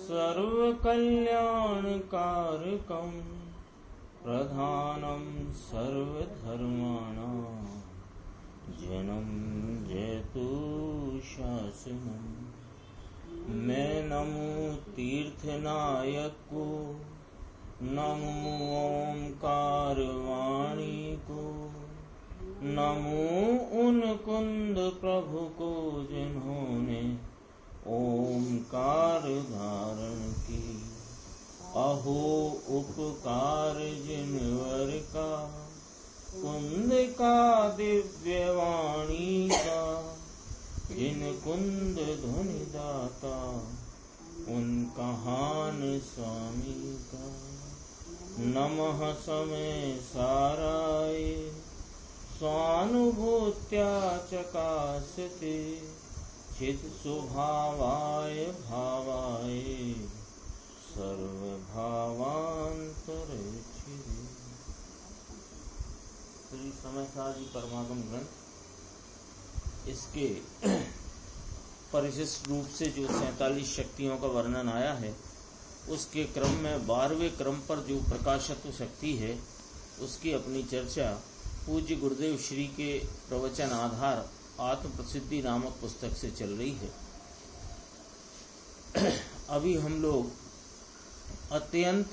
सर्वकल्याणकारकं प्रधानं सर्वधर्माणां जनं जयतु शासनम्। मैं नमो तीर्थनायक को, नमो ओंकार वाणी को, नमो उन कुंद प्रभु को जिन्होंने ओंकार धारण की। अहो उपकार जिनवर का, कुंद का दिव्य वाणी का, जिन कुंद धुनि दाता उन कहान स्वामी का। नमः समय साराय स्वानुभूत्या चकासते, चित स्वभावाय भावाय सर्वभावांतरक्षिते। श्री समय सारी परमागम ग्रंथ, इसके परिशिष्ट रूप से जो 47 शक्तियों का वर्णन आया है, उसके क्रम में 12वें क्रम पर जो प्रकाशत्व शक्ति है, उसकी अपनी चर्चा पूज्य गुरुदेव श्री के प्रवचन आधार आत्म प्रसिद्धि नामक पुस्तक से चल रही है। अभी हम लोग अत्यंत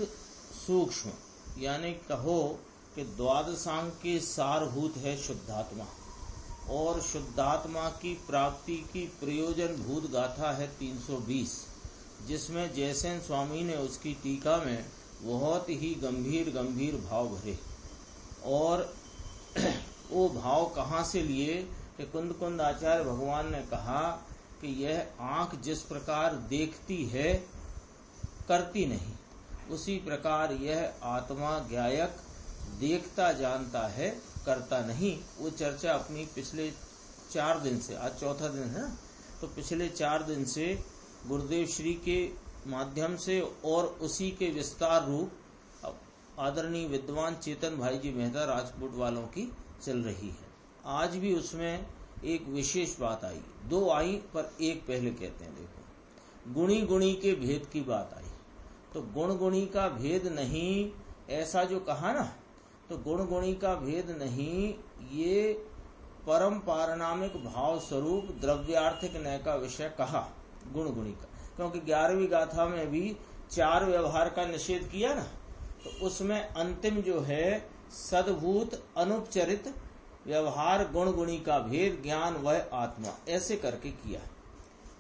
सूक्ष्म, यानी कहो कि द्वादशांग के सारभूत है शुद्धात्मा, और शुद्धात्मा की प्राप्ति की प्रयोजन भूत गाथा है 320, जिसमें जयसेन स्वामी ने उसकी टीका में बहुत ही गंभीर गंभीर भाव भरे। और वो भाव कहाँ से लिए कि कुंद कुंद आचार्य भगवान ने कहा कि यह आंख जिस प्रकार देखती है करती नहीं, उसी प्रकार यह आत्मा ज्ञायक देखता जानता है करता नहीं। वो चर्चा अपनी पिछले 4 दिन से, आज चौथा दिन है, तो पिछले 4 दिन से गुरुदेव श्री के माध्यम से और उसी के विस्तार रूप आदरणीय विद्वान चेतन भाई जी मेहता राजपूत वालों की चल रही है। आज भी उसमें एक विशेष बात आई, 2 आई पर एक पहले कहते हैं। देखो, गुणी गुणी के भेद की बात आई, तो गुण गुणी का भेद नहीं ऐसा जो कहा ना, तो गुण गुणी का भेद नहीं, ये परम पारणामिक भाव स्वरूप द्रव्यार्थिक न्याय का विषय कहा गुण गुणी का। क्योंकि 11वीं गाथा में भी 4 व्यवहार का निषेध किया ना, तो उसमें अंतिम जो है सद्भूत अनुपचरित व्यवहार गुण गुणी का भेद ज्ञान वह आत्मा, ऐसे करके किया।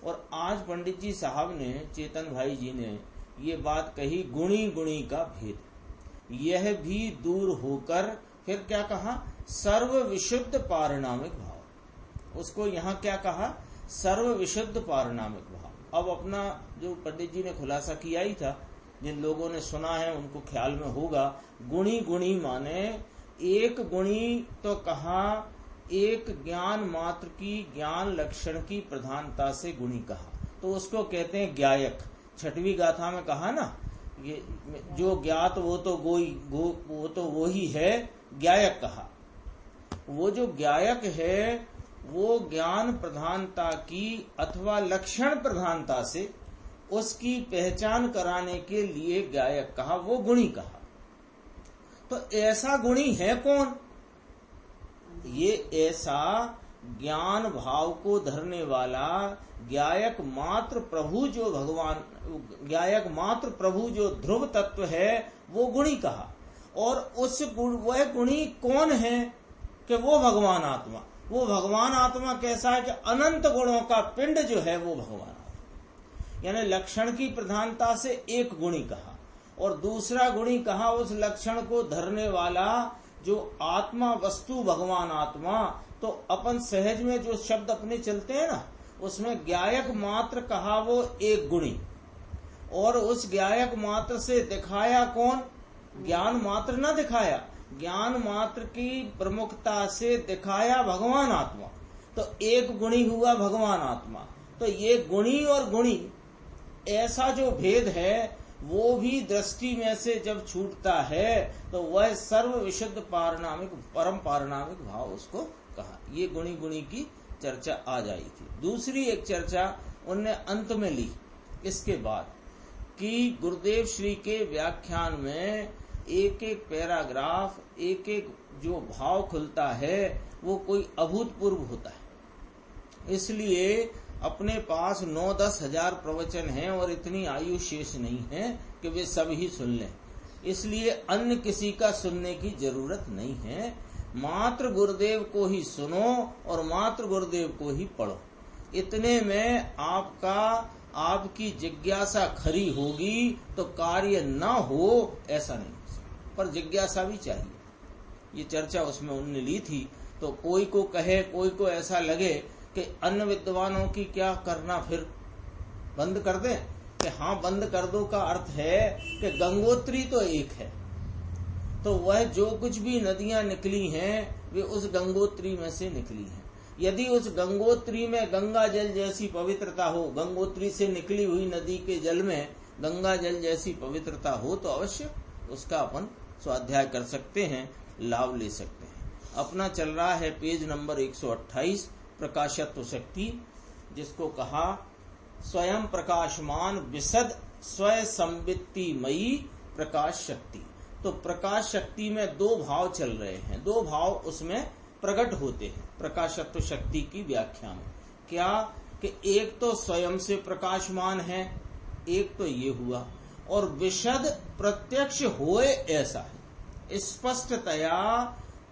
और आज पंडित जी साहब ने, चेतन भाई जी ने ये बात कही, गुणी गुणी का भेद, यह भी दूर होकर फिर क्या कहा, सर्व विशुद्ध पारिणामिक भाव। उसको यहाँ क्या कहा, सर्व विशुद्ध पारिणामिक भाव। अब अपना जो पंडित जी ने खुलासा किया ही था, जिन लोगों ने सुना है उनको ख्याल में होगा, गुणी गुणी माने एक गुणी, तो कहा एक ज्ञान मात्र की, ज्ञान लक्षण की प्रधानता से गुणी कहा, तो उसको कहते हैं ज्ञायक। 6वीं गाथा में कहा ना, ये जो ज्ञात वो तो वो ही है, ज्ञायक कहा। वो जो ज्ञायक है वो ज्ञान प्रधानता की अथवा लक्षण प्रधानता से उसकी पहचान कराने के लिए ज्ञायक कहा, वो गुणी कहा। तो ऐसा गुणी है कौन, ये ऐसा ज्ञान भाव को धरने वाला ज्ञायक मात्र प्रभु जो भगवान, ज्ञायक मात्र प्रभु जो ध्रुव तत्व है, वो गुणी कहा। और उस वह गुणी कौन है कि वो भगवान आत्मा। वो भगवान आत्मा कैसा है कि अनंत गुणों का पिंड जो है वो भगवान आत्मा, यानी लक्षण की प्रधानता से एक गुणी कहा, और दूसरा गुणी कहा उस लक्षण को धरने वाला जो आत्मा वस्तु भगवान आत्मा। तो अपन सहज में जो शब्द अपने चलते हैं ना, उसमें ज्ञायक मात्र कहा वो एक गुणी, और उस ज्ञायक मात्र से दिखाया कौन, ज्ञान मात्र न दिखाया, ज्ञान मात्र की प्रमुखता से दिखाया भगवान आत्मा। तो एक गुणी हुआ भगवान आत्मा। तो ये गुणी और गुणी ऐसा जो भेद है वो भी दृष्टि में से जब छूटता है तो वह सर्व विशुद्ध पारणामिक परम पारणामिक भाव उसको कहा। ये गुणी गुणी की चर्चा आ जाई थी। दूसरी एक चर्चा उनने अंत में ली इसके बाद कि गुरुदेव श्री के व्याख्यान में एक एक पैराग्राफ, एक एक जो भाव खुलता है वो कोई अभूतपूर्व होता है। इसलिए अपने पास 9-10 हजार प्रवचन हैं और इतनी आयु शेष नहीं है कि वे सब ही सुन लें। इसलिए अन्य किसी का सुनने की जरूरत नहीं है। मात्र गुरुदेव को ही सुनो और मात्र गुरुदेव को ही पढ़ो। इतने में आपकी जिज्ञासा खरी होगी तो कार्य न हो ऐसा नहीं, पर जिज्ञासा भी चाहिए। ये चर्चा उसमें उन्होंने ली थी। तो कोई को कहे, कोई को ऐसा लगे कि अन्य विद्वानों की क्या करना, फिर बंद कर दें। कि हाँ बंद कर दो का अर्थ है कि गंगोत्री तो एक है, तो वह जो कुछ भी नदियां निकली हैं वे उस गंगोत्री में से निकली हैं। यदि उस गंगोत्री में गंगा जल जैसी पवित्रता हो, गंगोत्री से निकली हुई नदी के जल में गंगा जल जैसी पवित्रता हो तो अवश्य उसका अपन स्वाध्याय कर सकते हैं, लाभ ले सकते हैं। अपना चल रहा है पेज नंबर 128, प्रकाशत्व शक्ति, जिसको कहा स्वयं प्रकाशमान विशद स्वयं संवित्तिमयी प्रकाश शक्ति। तो प्रकाश शक्ति में दो भाव चल रहे हैं, दो भाव उसमें प्रकट होते हैं प्रकाशत्व शक्ति की व्याख्या में। क्या कि एक तो स्वयं से प्रकाशमान है, एक तो ये हुआ, और विशद प्रत्यक्ष होए ऐसा है। स्पष्टतया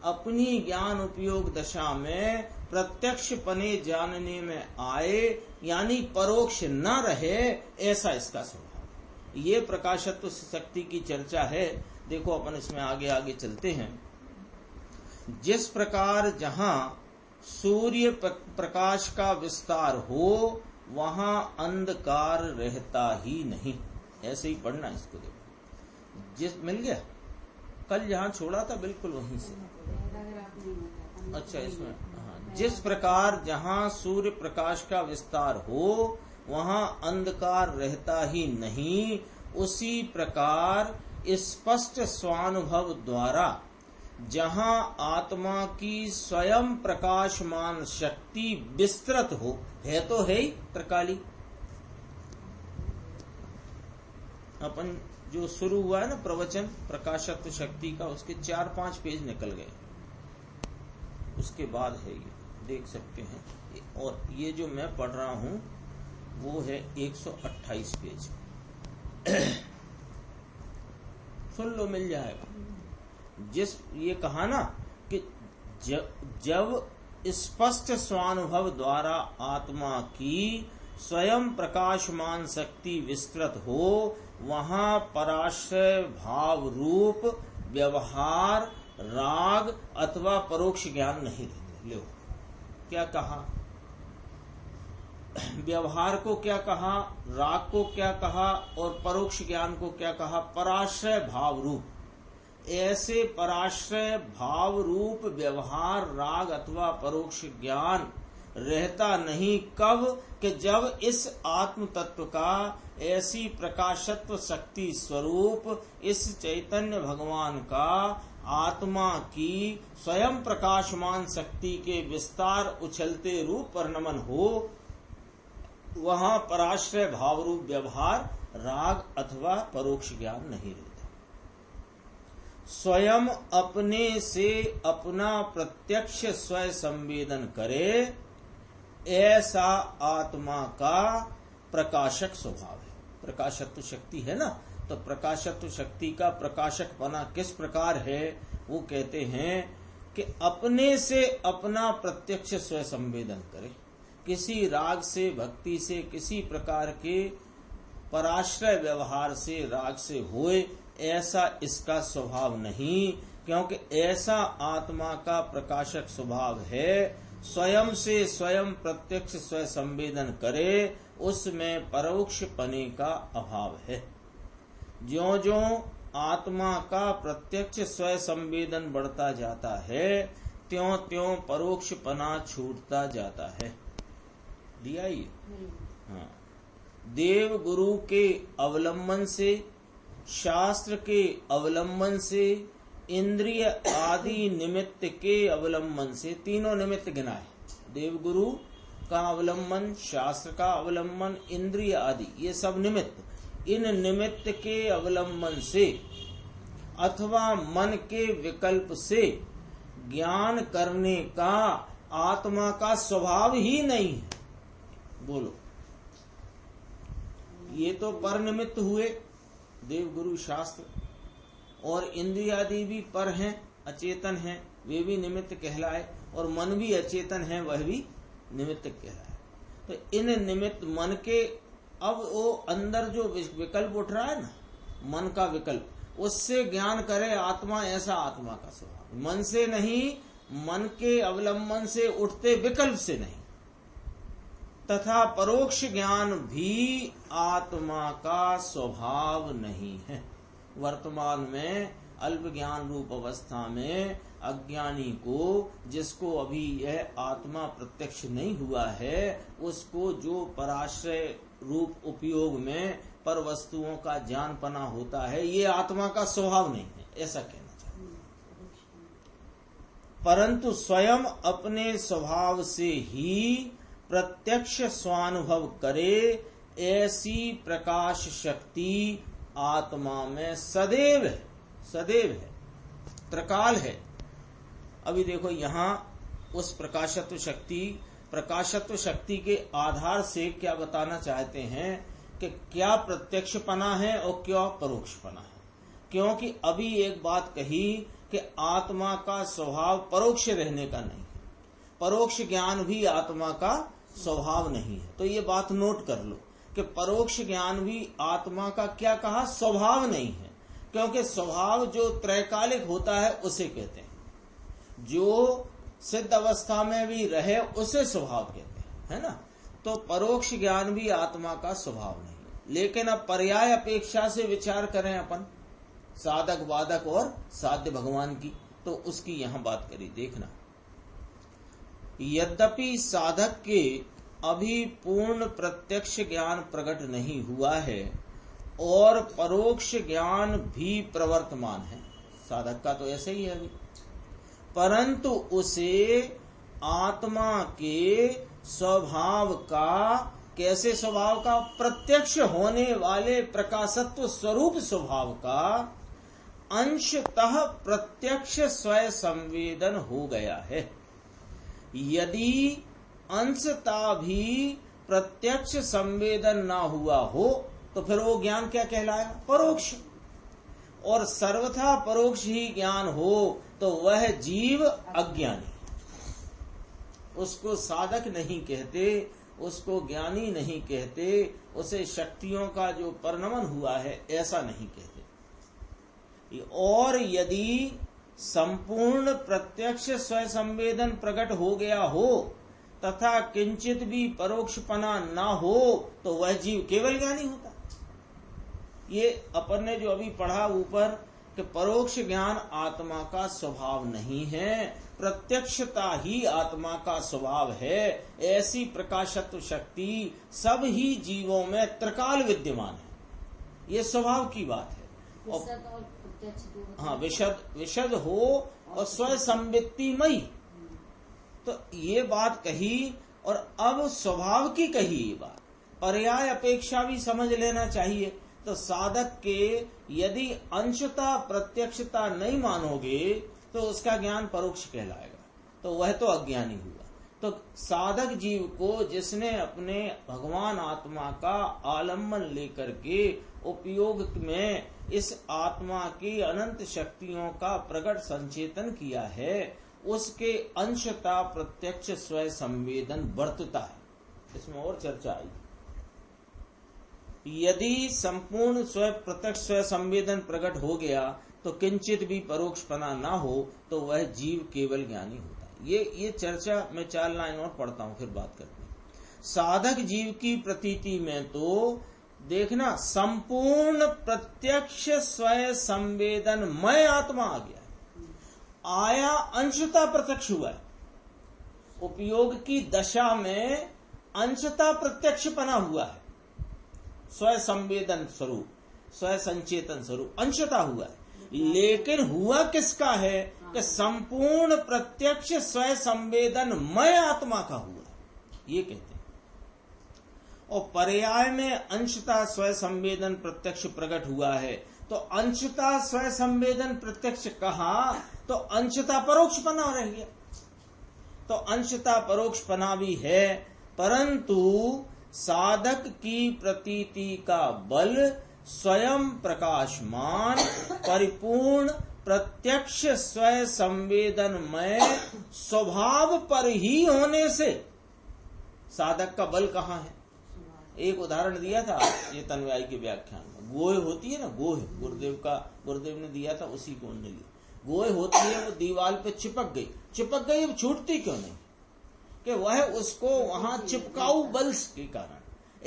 अपनी ज्ञान उपयोग दशा में प्रत्यक्ष पने जानने में आए, यानी परोक्ष न रहे, ऐसा इसका स्वभाव। ये प्रकाशत्व शक्ति की चर्चा है। देखो अपन इसमें आगे आगे चलते हैं। जिस प्रकार जहां सूर्य प्रकाश का विस्तार हो वहां अंधकार रहता ही नहीं। ऐसे ही पढ़ना इसको। देखो जिस मिल गया, कल जहां छोड़ा था बिल्कुल वहीं से। अच्छा इसमें हाँ, जिस प्रकार जहां सूर्य प्रकाश का विस्तार हो वहां अंधकार रहता ही नहीं, उसी प्रकार स्पष्ट स्वानुभव द्वारा जहां आत्मा की स्वयं प्रकाशमान शक्ति विस्तृत हो, है तो है ही त्रिकाली। अपन जो शुरू हुआ है ना प्रवचन प्रकाशत्व शक्ति का, उसके 4-5 पेज निकल गए, उसके बाद है ये, देख सकते हैं। और ये जो मैं पढ़ रहा हूं वो है 128 पेज। सुन लो, मिल जाएगा। जिस ये कहा ना कि जब स्पष्ट स्वानुभव द्वारा आत्मा की स्वयं प्रकाशमान शक्ति विस्तृत हो, वहां पराश्रय भाव रूप व्यवहार राग अथवा परोक्ष ज्ञान नहीं रहते। लो क्या कहा, व्यवहार को क्या कहा, राग को क्या कहा और परोक्ष ज्ञान को क्या कहा, पराश्रय भाव रूप। ऐसे पराश्रय भाव रूप व्यवहार राग अथवा परोक्ष ज्ञान रहता नहीं। कब कि जब इस आत्म तत्व का ऐसी प्रकाशत्व शक्ति स्वरूप इस चैतन्य भगवान का आत्मा की स्वयं प्रकाशमान शक्ति के विस्तार उछलते रूप परिणमन हो, वहां पराश्रय भाव रूप व्यवहार राग अथवा परोक्ष ज्ञान नहीं रहता। स्वयं अपने से अपना प्रत्यक्ष स्वयं संवेदन करे, ऐसा आत्मा का प्रकाशक स्वभाव है। प्रकाशत्व शक्ति है ना, तो प्रकाशत्व शक्ति का प्रकाशक बना किस प्रकार है, वो कहते हैं कि अपने से अपना प्रत्यक्ष स्वयं संवेदन करे। किसी राग से, भक्ति से, किसी प्रकार के पराश्रय व्यवहार से, राग से होए, ऐसा इसका स्वभाव नहीं। क्योंकि ऐसा आत्मा का प्रकाशक स्वभाव है, स्वयं से स्वयं प्रत्यक्ष स्वयं संवेदन करे, उसमें परोक्ष पने का अभाव है। ज्यों ज्यों आत्मा का प्रत्यक्ष स्वयं संवेदन बढ़ता जाता है, त्यों त्यों परोक्ष पना छूटता जाता है। लिया ये हाँ। देव गुरु के अवलंबन से, शास्त्र के अवलंबन से, इंद्रिय आदि निमित्त के अवलंबन से, तीनों निमित्त गिनाए। देव गुरु का अवलंबन, शास्त्र का अवलंबन, इंद्रिय आदि, ये सब निमित्त। इन निमित्त के अवलंबन से अथवा मन के विकल्प से ज्ञान करने का आत्मा का स्वभाव ही नहीं है। बोलो, ये तो पर निमित्त हुए देवगुरु शास्त्र, और इंद्रियादि भी पर हैं, अचेतन हैं, वे भी निमित्त कहलाए, और मन भी अचेतन है, वह भी निमित्त कहलाए। तो इन निमित्त मन के, अब वो अंदर जो विकल्प उठ रहा है ना, मन का विकल्प, उससे ज्ञान करे आत्मा, ऐसा आत्मा का स्वभाव। मन से नहीं, मन के अवलंबन से उठते विकल्प से नहीं। तथा परोक्ष ज्ञान भी आत्मा का स्वभाव नहीं है। वर्तमान में अल्प ज्ञान रूप अवस्था में अज्ञानी को, जिसको अभी यह आत्मा प्रत्यक्ष नहीं हुआ है, उसको जो पराश्रय रूप उपयोग में पर वस्तुओं का ज्ञानपना होता है, ये आत्मा का स्वभाव नहीं है, ऐसा कहना चाहिए। परंतु स्वयं अपने स्वभाव से ही प्रत्यक्ष स्वानुभव करे, ऐसी प्रकाश शक्ति आत्मा में सदैव है, सदैव है, त्रकाल है। अभी देखो यहाँ उस प्रकाशत्व शक्ति के आधार से क्या बताना चाहते हैं कि क्या प्रत्यक्षपना है और क्या परोक्षपना है। क्योंकि अभी एक बात कही कि आत्मा का स्वभाव परोक्ष रहने का नहीं है, परोक्ष ज्ञान भी आत्मा का स्वभाव नहीं है। तो ये बात नोट कर लो कि परोक्ष ज्ञान भी आत्मा का क्या कहा, स्वभाव नहीं है। क्योंकि स्वभाव जो त्रैकालिक होता है उसे कहते हैं, जो सिद्ध अवस्था में भी रहे उसे स्वभाव कहते हैं, है ना। तो परोक्ष ज्ञान भी आत्मा का स्वभाव नहीं है। लेकिन अब पर्याय अपेक्षा से विचार करें अपन, साधक बाधक और साध्य भगवान की, तो उसकी यहां बात करी, देखना। यद्यपि साधक के अभी पूर्ण प्रत्यक्ष ज्ञान प्रकट नहीं हुआ है और परोक्ष ज्ञान भी प्रवर्तमान है, साधक का तो ऐसे ही है अभी, परंतु उसे आत्मा के स्वभाव का, कैसे स्वभाव का, प्रत्यक्ष होने वाले प्रकाशत्व स्वरूप स्वभाव का अंशतः प्रत्यक्ष स्वयं संवेदन हो गया है। यदि अंशतः भी प्रत्यक्ष संवेदन ना हुआ हो तो फिर वो ज्ञान क्या कहलाएगा, परोक्ष। और सर्वथा परोक्ष ही ज्ञान हो तो वह जीव अज्ञानी, उसको साधक नहीं कहते, उसको ज्ञानी नहीं कहते, उसे शक्तियों का जो परिणमन हुआ है ऐसा नहीं कहते। और यदि संपूर्ण प्रत्यक्ष स्वयं संवेदन प्रकट हो गया हो तथा किंचित भी परोक्षपना ना हो तो वह जीव केवल ज्ञानी होता। ये अपन ने जो अभी पढ़ा ऊपर कि परोक्ष ज्ञान आत्मा का स्वभाव नहीं है, प्रत्यक्षता ही आत्मा का स्वभाव है, ऐसी प्रकाशत्व शक्ति सब ही जीवों में त्रिकाल विद्यमान है। ये स्वभाव की बात है। और हाँ, विशद हो और स्वयं संवित्तिमयी, तो ये बात कही। और अब स्वभाव की कही ये बात, पर्याय अपेक्षा भी समझ लेना चाहिए। तो साधक के यदि अंशता प्रत्यक्षता नहीं मानोगे तो उसका ज्ञान परोक्ष कहलाएगा, तो वह तो अज्ञानी हुआ। तो साधक जीव को जिसने अपने भगवान आत्मा का आलम्बन लेकर के उपयोग में इस आत्मा की अनंत शक्तियों का प्रकट संचेतन किया है, उसके अंशता प्रत्यक्ष स्वयं संवेदन वर्तता है। इसमें और चर्चा आई। यदि संपूर्ण स्वयं प्रत्यक्ष स्वयं संवेदन प्रकट हो गया तो किंचित भी परोक्षपना ना हो तो वह जीव केवल ज्ञानी होता है। ये चर्चा मैं 4 लाइन और पढ़ता हूं, फिर बात करते हैं। साधक जीव की प्रतीति में तो देखना संपूर्ण प्रत्यक्ष स्वयं संवेदनमय आत्मा आ गया है, आया अंशता प्रत्यक्ष हुआ है। उपयोग की दशा में अंशता प्रत्यक्षपना हुआ है, स्वयं संवेदन स्वरूप, स्वयं संचेतन स्वरूप अंशता हुआ है। लेकिन हुआ किसका है कि संपूर्ण प्रत्यक्ष स्वयं संवेदनमय आत्मा का हुआ, ये कहते हैं। और पर्याय में अंशता स्वय संवेदन प्रत्यक्ष प्रकट हुआ है। तो अंशता स्वय संवेदन प्रत्यक्ष कहा तो अंशता परोक्षपना रह गया। तो अंशता परोक्षपना भी है, परंतु साधक की प्रतीति का बल स्वयं प्रकाशमान परिपूर्ण प्रत्यक्ष स्वय संवेदनमय स्वभाव पर ही होने से साधक का बल कहाँ है। एक उदाहरण दिया था ये तन्वयायी के व्याख्यान में, गोह होती है ना, गोह गुरुदेव ने दिया था, उसी को उन्होंने लिया। गोह होती है, वो दीवार पे चिपक गई, अब छूटती क्यों नहीं, कि वह उसको वहां चिपकाऊ बल के कारण।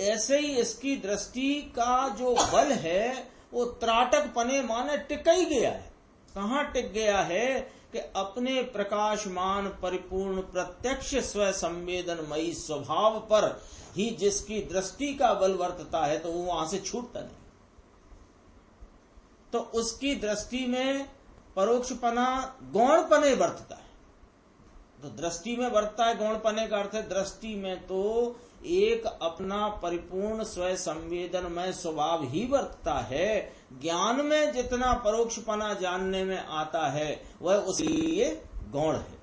ऐसे ही इसकी दृष्टि का जो बल है वो त्राटक पने माने टिक ही गया है। कहाँ टिक गया है कि अपने प्रकाशमान परिपूर्ण प्रत्यक्ष स्व संवेदनमयी स्वभाव पर ही जिसकी दृष्टि का बल वर्तता है तो वो वहां से छूटता नहीं। तो उसकी दृष्टि में परोक्षपना गौणपने वर्तता है। तो दृष्टि में वर्तता है, गौणपने का अर्थ है दृष्टि में तो एक अपना परिपूर्ण स्वय संवेदनमय स्वभाव ही वर्तता है। ज्ञान में जितना परोक्षपना जानने में आता है वह उसके लिए गौण है।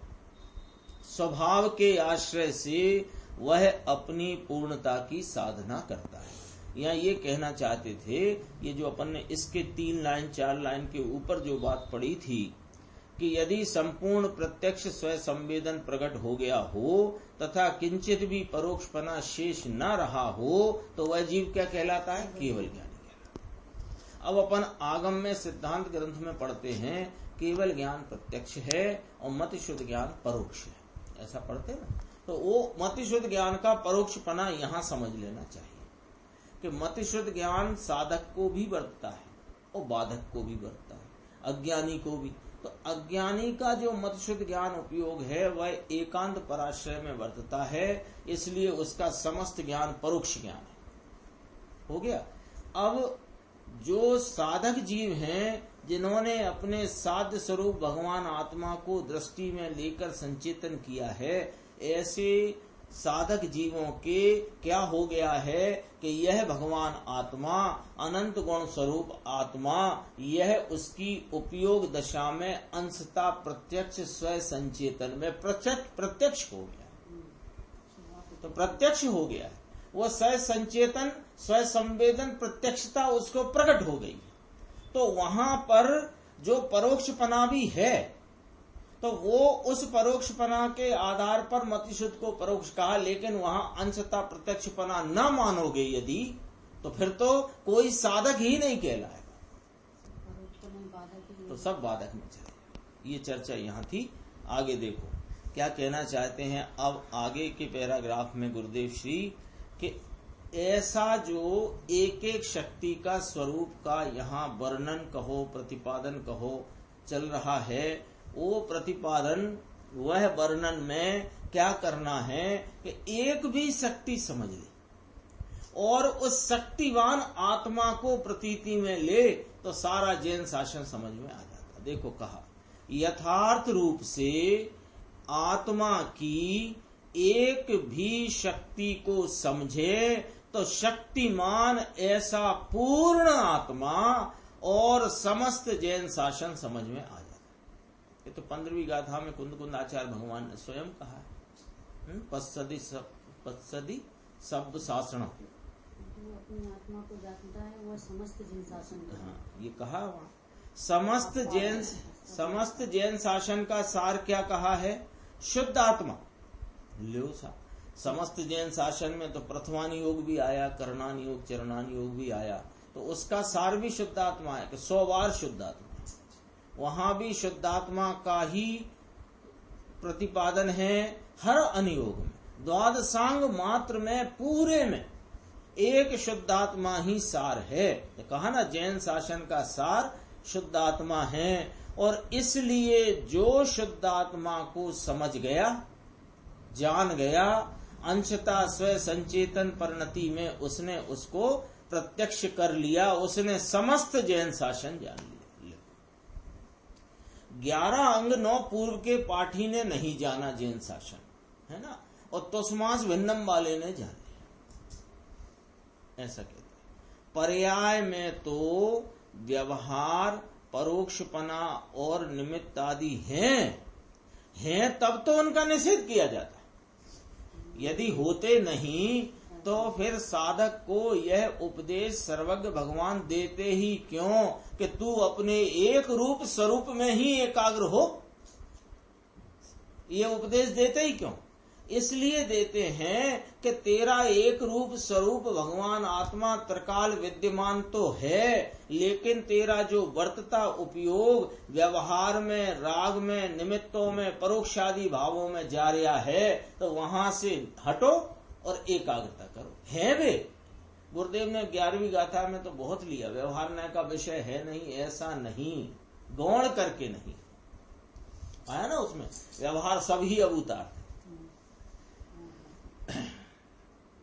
स्वभाव के आश्रय से वह अपनी पूर्णता की साधना करता है। यहाँ ये कहना चाहते थे, ये जो अपन ने इसके 3 लाइन 4 लाइन के ऊपर जो बात पढ़ी थी कि यदि संपूर्ण प्रत्यक्ष स्वय संवेदन प्रकट हो गया हो तथा किंचित भी परोक्षपना शेष न रहा हो तो वह जीव क्या कहलाता है, केवल ज्ञानी कहलाता है। अब अपन आगम में सिद्धांत ग्रंथ में पढ़ते हैं केवल ज्ञान प्रत्यक्ष है और मति शुद्ध ज्ञान परोक्ष है, ऐसा पढ़ते ना। तो वो मति शुद्ध ज्ञान का परोक्षपना यहाँ समझ लेना चाहिए कि मति शुद्ध ज्ञान साधक को भी वर्तता है और बाधक को भी वर्तता है, अज्ञानी को भी। तो अज्ञानी का जो मत शुद्ध ज्ञान उपयोग है वह एकांत पराश्रय में वर्तता है, इसलिए उसका समस्त ज्ञान परोक्ष ज्ञान है। हो गया। अब जो साधक जीव हैं जिन्होंने अपने साध्य स्वरूप भगवान आत्मा को दृष्टि में लेकर संचेतन किया है, ऐसे साधक जीवों के क्या हो गया है कि यह भगवान आत्मा अनंत गुण स्वरूप आत्मा, यह उसकी उपयोग दशा में अंशता प्रत्यक्ष स्वय संचेतन में प्रत्यक्ष हो गया। तो प्रत्यक्ष हो गया है, वो स्वय संचेतन स्वय संवेदन प्रत्यक्षता उसको प्रकट हो गई। तो वहां पर जो परोक्षपना भी है तो वो उस परोक्षपना के आधार पर मतिशुद्ध को परोक्ष कहा, लेकिन वहां अंशता प्रत्यक्षपना न मानोगे यदि तो फिर तो कोई साधक ही नहीं कहलाएगा, तो सब बाधक में चलेगा। ये चर्चा यहाँ थी। आगे देखो क्या कहना चाहते हैं अब आगे के पैराग्राफ में गुरुदेव श्री कि ऐसा जो एक एक शक्ति का स्वरूप का यहाँ वर्णन कहो प्रतिपादन कहो चल रहा है, वो प्रतिपादन वह वर्णन में क्या करना है कि एक भी शक्ति समझ ले और उस शक्तिवान आत्मा को प्रतीति में ले तो सारा जैन शासन समझ में आ जाता। देखो कहा यथार्थ रूप से आत्मा की एक भी शक्ति को समझे तो शक्तिमान ऐसा पूर्ण आत्मा और समस्त जैन शासन समझ में आ जाता। ये तो 15वीं गाथा में कुंद आचार्य भगवान ने स्वयं कहा है, पश्चदी शब्द शासन, अपनी आत्मा को जानता है वह समस्त जैन शासन। हाँ ये कहा वहां समस्त जैन शासन का सार क्या कहा है, शुद्ध आत्मा। लो सा समस्त जैन शासन में तो प्रथमान योग भी आया, करणान योग चरणान योग भी आया, तो उसका सार भी शुद्ध आत्मा है कि 100 बार शुद्ध आत्मा। वहां भी शुद्धात्मा का ही प्रतिपादन है हर अनुयोग में। द्वादशांग मात्र में पूरे में एक शुद्धात्मा ही सार है। तो कहा ना जैन शासन का सार शुद्धात्मा है, और इसलिए जो शुद्धात्मा को समझ गया जान गया अंशता स्वय संचेतन परिणति में उसने उसको प्रत्यक्ष कर लिया, उसने समस्त जैन शासन जान लिया। 11 अंग 9 पूर्व के पाठी ने नहीं जाना जैन शासन, है ना, और तस्मास भिन्नम वाले ने जान लिया। ऐसा कहते हैं। पर्याय में तो व्यवहार, परोक्षपना और निमित्त आदि हैं तब तो उनका निषेध किया जाता है। यदि होते नहीं तो फिर साधक को यह उपदेश सर्वज्ञ भगवान देते ही क्यों कि तू अपने एक रूप स्वरूप में ही एकाग्र हो। ये उपदेश देते ही क्यों? इसलिए देते हैं कि तेरा एक रूप स्वरूप भगवान आत्मा त्रिकाल विद्यमान तो है, लेकिन तेरा जो वर्तता उपयोग व्यवहार में, राग में, निमित्तों में, परोक्षादि भावों में जा रहा है, तो वहां से हटो और एकाग्रता करो। है वे गुरुदेव ने 11वीं गाथा में तो बहुत लिया, व्यवहार न्याय का विषय है नहीं, ऐसा नहीं, गौण करके नहीं आया ना उसमें, व्यवहार सब ही अब उतार।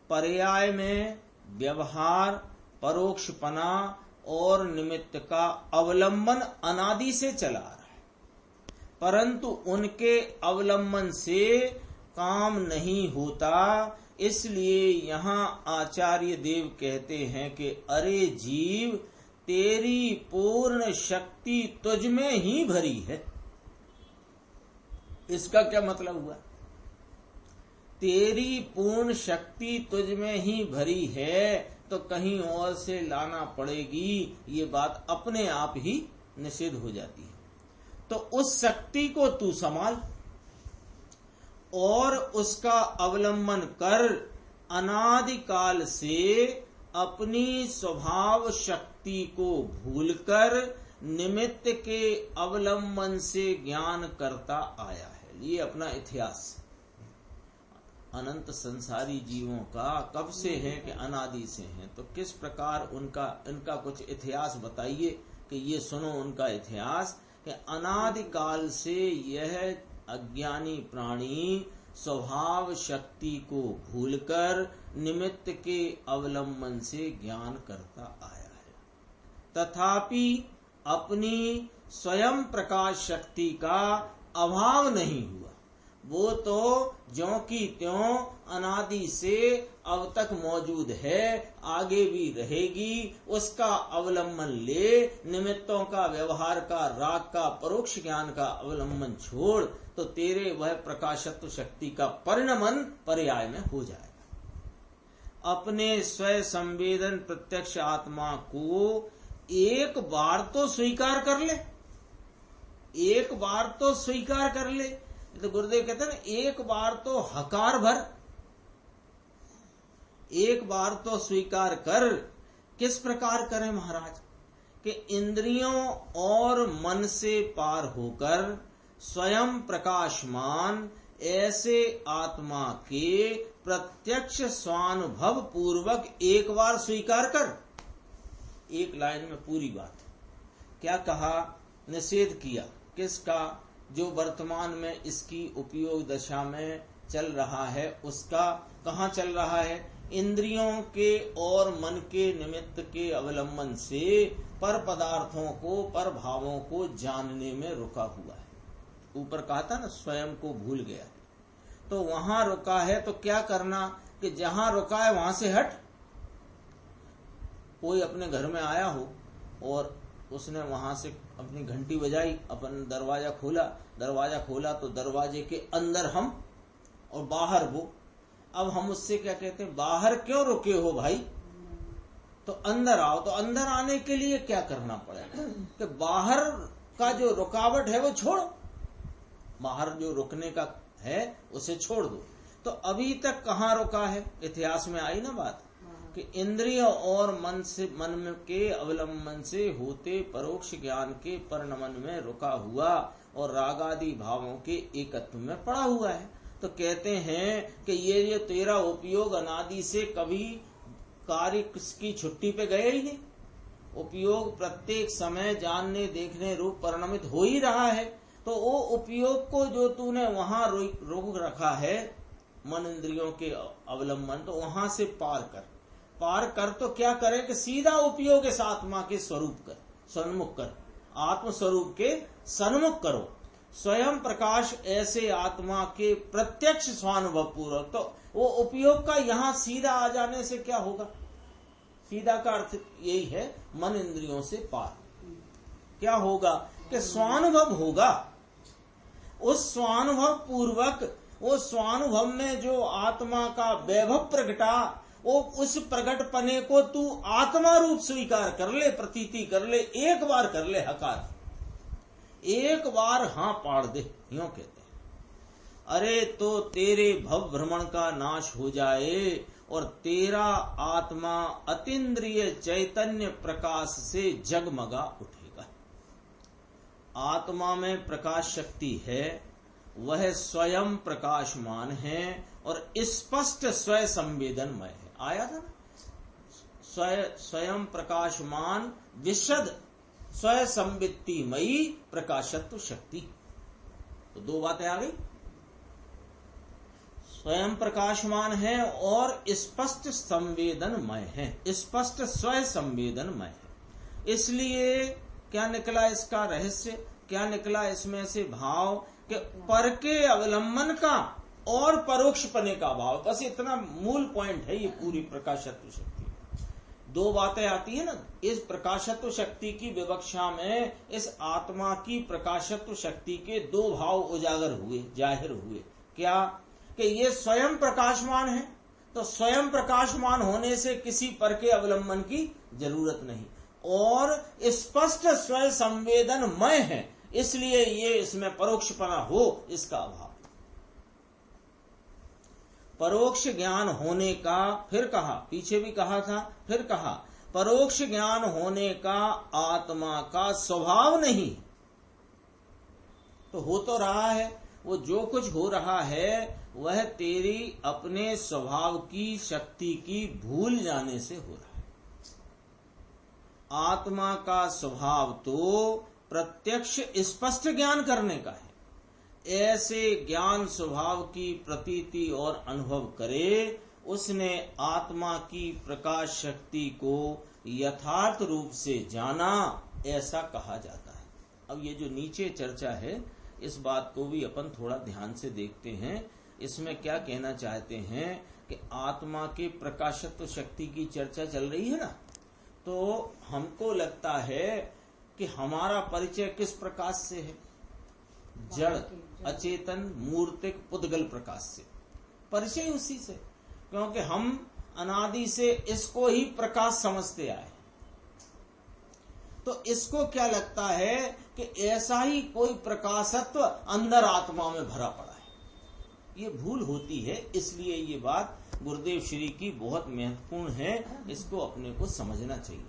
पर्याय में व्यवहार, परोक्षपना और निमित्त का अवलंबन अनादि से चला रहा है, परंतु उनके अवलंबन से काम नहीं होता। इसलिए यहाँ आचार्य देव कहते हैं कि अरे जीव, तेरी पूर्ण शक्ति तुझ में ही भरी है। इसका क्या मतलब हुआ? तेरी पूर्ण शक्ति तुझ में ही भरी है तो कहीं और से लाना पड़ेगी, ये बात अपने आप ही निषेध हो जाती है। तो उस शक्ति को तू संभाल और उसका अवलंबन कर। अनादिकाल से अपनी स्वभाव शक्ति को भूलकर निमित्त के अवलंबन से ज्ञान करता आया है। ये अपना इतिहास अनंत संसारी जीवों का कब से है कि अनादि से है, तो किस प्रकार इनका कुछ इतिहास बताइए कि ये सुनो उनका इतिहास कि अनादिकाल से यह अज्ञानी प्राणी स्वभाव शक्ति को भूलकर निमित्त के अवलंबन से ज्ञान करता आया है, तथापि अपनी स्वयं प्रकाश शक्ति का अभाव नहीं हुआ। वो तो ज्यों की त्यों अनादि से अब तक मौजूद है, आगे भी रहेगी। उसका अवलंबन ले, निमित्तों का, व्यवहार का, राग का, परोक्ष ज्ञान का अवलंबन छोड़, तो तेरे वह प्रकाशत्व शक्ति का परिणमन पर्याय में हो जाएगा। अपने स्वयं संवेदन प्रत्यक्ष आत्मा को एक बार तो स्वीकार कर ले, एक बार तो स्वीकार कर ले। तो गुरुदेव कहते हैं ना, एक बार तो हकार भर, एक बार तो स्वीकार कर। किस प्रकार करें महाराज? कि इंद्रियों और मन से पार होकर स्वयं प्रकाशमान ऐसे आत्मा के प्रत्यक्ष स्वानुभव पूर्वक एक बार स्वीकार कर। एक लाइन में पूरी बात। क्या कहा? निषेध किया किसका? जो वर्तमान में इसकी उपयोग दशा में चल रहा है उसका। कहाँ चल रहा है? इंद्रियों के और मन के निमित्त के अवलंबन से पर पदार्थों को, पर भावों को जानने में रुका हुआ है। ऊपर कहा था ना, स्वयं को भूल गया, तो वहां रुका है। तो क्या करना कि जहां रुका है वहां से हट। कोई अपने घर में आया हो और उसने वहां से अपनी घंटी बजाई, अपन दरवाजा खोला तो दरवाजे के अंदर हम और बाहर वो। अब हम उससे क्या कहते हैं? बाहर क्यों रुके हो भाई, तो अंदर आओ। तो अंदर आने के लिए क्या करना पड़ेगा कि बाहर का जो रुकावट है वो छोड़, बाहर जो रुकने का है उसे छोड़ दो। तो अभी तक कहाँ रुका है? इतिहास में आई ना बात कि इंद्रिय और मन के अवलंबन से होते परोक्ष ज्ञान के परिणमन में रुका हुआ और रागादि भावों के एकत्व में पड़ा हुआ है। तो कहते हैं कि ये तेरा उपयोग अनादि से कभी कार्य की छुट्टी पे गए ही नहीं। उपयोग प्रत्येक समय जानने देखने रूप परिणमित हो ही रहा है। तो वो उपयोग को जो तूने वहां रोक रखा है मन इंद्रियों के अवलंबन, तो वहां से पार कर तो क्या करें कि सीधा उपयोग इस आत्मा के स्वरूप कर, सन्मुख कर, आत्म स्वरूप के सन्मुख करो। स्वयं प्रकाश ऐसे आत्मा के प्रत्यक्ष स्वानुभव पूर्वक। तो वो उपयोग का यहां सीधा आ जाने से क्या होगा? सीधा का अर्थ यही है, मन इंद्रियों से पार। क्या होगा कि स्वानुभव होगा। उस स्वानुभव पूर्वक, वो स्वानुभव में जो आत्मा का वैभव प्रगटा, वो उस प्रगटपने को तू आत्मा रूप स्वीकार कर ले, प्रतीति कर ले, एक बार कर ले हकार, एक बार हाँ पाड़ दे, यूं कहते हैं। अरे तो तेरे भव भ्रमण का नाश हो जाए और तेरा आत्मा अतीन्द्रिय चैतन्य प्रकाश से जगमगा उठेगा। आत्मा में प्रकाश शक्ति है, वह स्वयं प्रकाशमान है और स्पष्ट स्वयं संवेदनमय है। आया था ना, स्वयं प्रकाशमान विशद स्वयं संवित्तिमयी प्रकाशत्व शक्ति। तो दो बातें आ गई, स्वयं प्रकाशमान है और स्पष्ट संवेदनमय है, स्पष्ट स्वयं संवेदनमय है। इसलिए क्या निकला इसका रहस्य, क्या निकला इसमें से भाव कि पर के अवलंबन का और परोक्ष पने का भाव। बस इतना मूल पॉइंट है ये पूरी प्रकाशत्व शक्ति। दो बातें आती है ना इस प्रकाशत्व शक्ति की विवक्षा में। इस आत्मा की प्रकाशत्व शक्ति के दो भाव उजागर हुए, जाहिर हुए। क्या कि ये स्वयं प्रकाशमान है, तो स्वयं प्रकाशमान होने से किसी पर के अवलंबन की जरूरत नहीं, और स्पष्ट स्वयं संवेदनमय है, इसलिए ये इसमें परोक्षपना हो इसका अभाव। परोक्ष ज्ञान होने का, फिर कहा, पीछे भी कहा था, फिर कहा परोक्ष ज्ञान होने का आत्मा का स्वभाव नहीं। तो हो तो रहा है, वो जो कुछ हो रहा है वह तेरी अपने स्वभाव की शक्ति की भूल जाने से हो रहा है। आत्मा का स्वभाव तो प्रत्यक्ष स्पष्ट ज्ञान करने का है। ऐसे ज्ञान स्वभाव की प्रतीति और अनुभव करे, उसने आत्मा की प्रकाश शक्ति को यथार्थ रूप से जाना, ऐसा कहा जाता है। अब ये जो नीचे चर्चा है, इस बात को भी अपन थोड़ा ध्यान से देखते हैं। इसमें क्या कहना चाहते हैं कि आत्मा के प्रकाशत्व शक्ति की चर्चा चल रही है ना, तो हमको लगता है कि हमारा परिचय किस प्रकाश से है? जड़, अचेतन, मूर्तिक, पुद्गल प्रकाश से परिचय उसी से, क्योंकि हम अनादि से इसको ही प्रकाश समझते आए। तो इसको क्या लगता है कि ऐसा ही कोई प्रकाशत्व अंदर आत्मा में भरा पड़ा है। ये भूल होती है, इसलिए ये बात गुरुदेव श्री की बहुत महत्वपूर्ण है, इसको अपने को समझना चाहिए।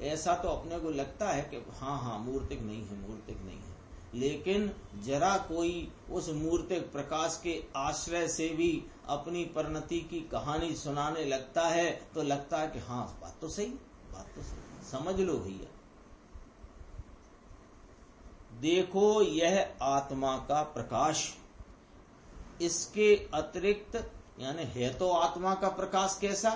ऐसा तो अपने को लगता है कि हाँ मूर्तिक नहीं है, मूर्तिक नहीं है, लेकिन जरा कोई उस मूर्तिक प्रकाश के आश्रय से भी अपनी परिणति की कहानी सुनाने लगता है तो लगता है कि हाँ बात तो सही, बात तो सही, समझ लो भैया। देखो यह आत्मा का प्रकाश, इसके अतिरिक्त यानी है तो आत्मा का प्रकाश कैसा,